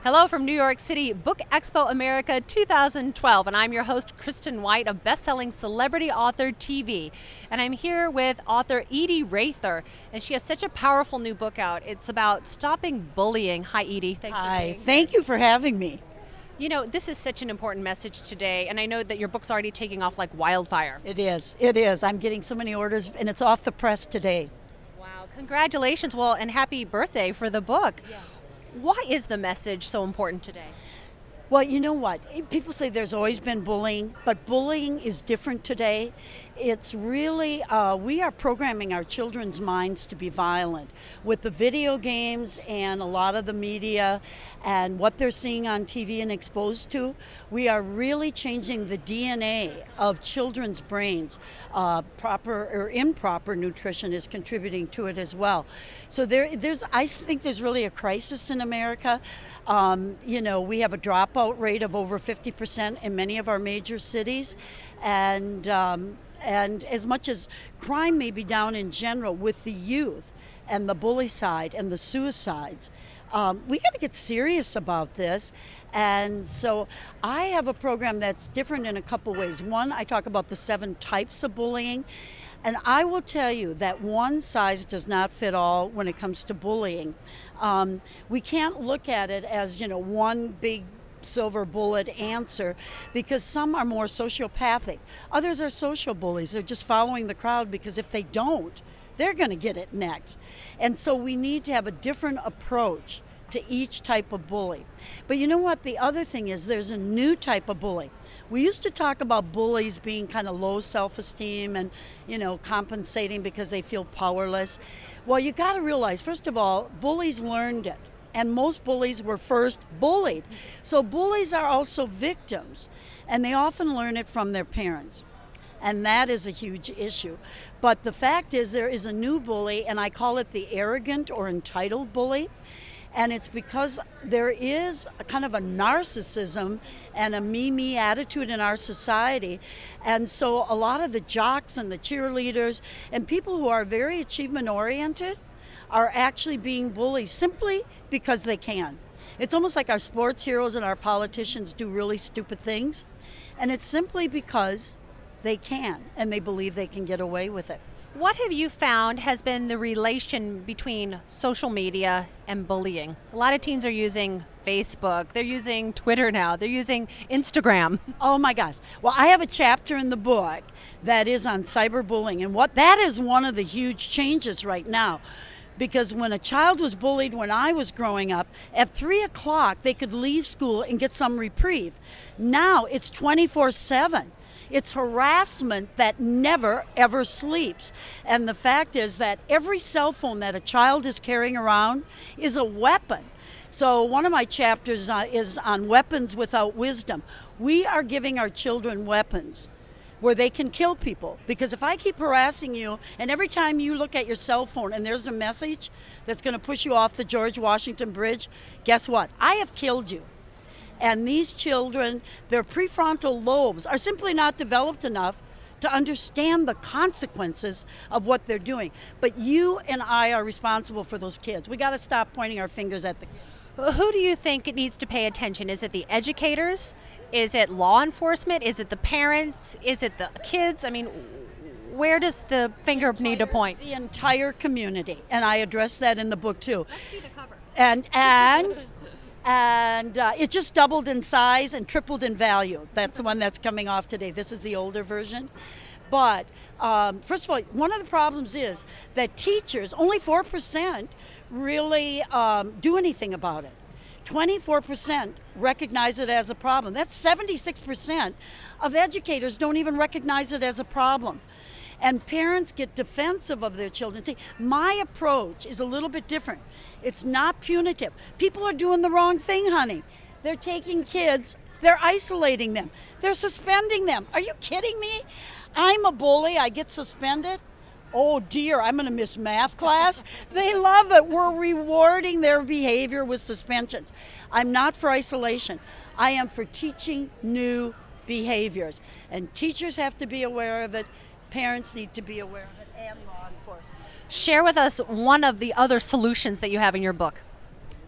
Hello from New York City, Book Expo America 2012, and I'm your host, Kristen White of Bestselling Celebrity Author TV. And I'm here with author Edie Raether, and she has such a powerful new book out. It's about stopping bullying. Hi, Edie. Thanks for being here. Thank you for having me. You know, this is such an important message today, and I know that your book's already taking off like wildfire. It is. It is. I'm getting so many orders, and it's off the press today. Wow. Congratulations. Well, and happy birthday for the book. Yeah. Why is the message so important today? Well, you know what? People say there's always been bullying, but bullying is different today. It's really, we are programming our children's minds to be violent with the video games and a lot of the media and what they're seeing on TV and exposed to. We are really changing the DNA of children's brains. Proper or improper nutrition is contributing to it as well. So I think there's really a crisis in America. You know, we have a dropout rate of over 50% in many of our major cities, and as much as crime may be down in general with the youth and the bully side and the suicides, we got to get serious about this. And so I have a program that's different in a couple ways. One, I talk about the 7 types of bullying. And I will tell you that one size does not fit all when it comes to bullying. We can't look at it as, you know, one big silver bullet answer, because some are more sociopathic. Others are social bullies. They're just following the crowd because if they don't, they're going to get it next. And so we need to have a different approach to each type of bully. But you know what? The other thing is there's a new type of bully. We used to talk about bullies being kind of low self-esteem and, you know, compensating because they feel powerless. Well, you got to realize, first of all, bullies learned it. And most bullies were first bullied. So bullies are also victims, and they often learn it from their parents. And that is a huge issue. But the fact is there is a new bully, and I call it the arrogant or entitled bully. And it's because there is a kind of a narcissism and a me attitude in our society. And so a lot of the jocks and the cheerleaders and people who are very achievement oriented are actually being bullied simply because they can. It's almost like our sports heroes and our politicians do really stupid things. And it's simply because they can, and they believe they can get away with it. What have you found has been the relation between social media and bullying? A lot of teens are using Facebook, they're using Twitter now, they're using Instagram. Oh my gosh. Well, I have a chapter in the book that is on cyberbullying, and that is one of the huge changes right now. Because when a child was bullied when I was growing up, at 3 o'clock they could leave school and get some reprieve. Now it's 24/7. It's harassment that never, ever sleeps. And the fact is that every cell phone that a child is carrying around is a weapon. So one of my chapters is on weapons without wisdom. We are giving our children weapons where they can kill people. Because if I keep harassing you, and every time you look at your cell phone and there's a message that's going to push you off the George Washington Bridge, guess what? I have killed you. And these children, their prefrontal lobes are simply not developed enough to understand the consequences of what they're doing. But you and I are responsible for those kids. We got to stop pointing our fingers at the kids. Who do you think it needs to pay attention? Is it the educators? Is it law enforcement? Is it the parents? Is it the kids? I mean, where does the finger need to point? The entire community. And I address that in the book too. Let's see the cover. And it just doubled in size and tripled in value. That's the one that's coming off today. This is the older version. But first of all, one of the problems is that teachers, only 4% really do anything about it. 24% recognize it as a problem. That's 76% of educators don't even recognize it as a problem. And parents get defensive of their children. See, my approach is a little bit different. It's not punitive. People are doing the wrong thing, honey. They're taking kids, they're isolating them, they're suspending them. Are you kidding me? I'm a bully, I get suspended. Oh dear, I'm going to miss math class. They love it. We're rewarding their behavior with suspensions. I'm not for isolation. I am for teaching new behaviors. And teachers have to be aware of it. Parents need to be aware of it, and law enforcement. Share with us one of the other solutions that you have in your book.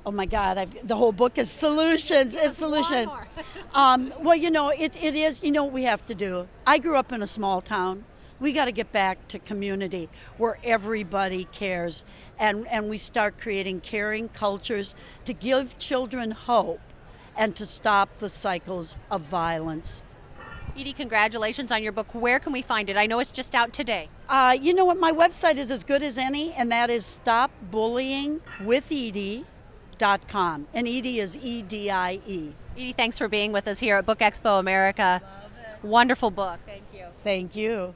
Oh my God, the whole book is solutions. It's solution. Well, you know, it is, you know what we have to do. I grew up in a small town. We got to get back to community where everybody cares, and we start creating caring cultures to give children hope and to stop the cycles of violence. Edie, congratulations on your book. Where can we find it? I know it's just out today. You know what? My website is as good as any, and that is stopbullyingwithedie.com. And Edie is E-D-I-E. Edie, thanks for being with us here at Book Expo America. Love it. Wonderful book. Thank you. Thank you.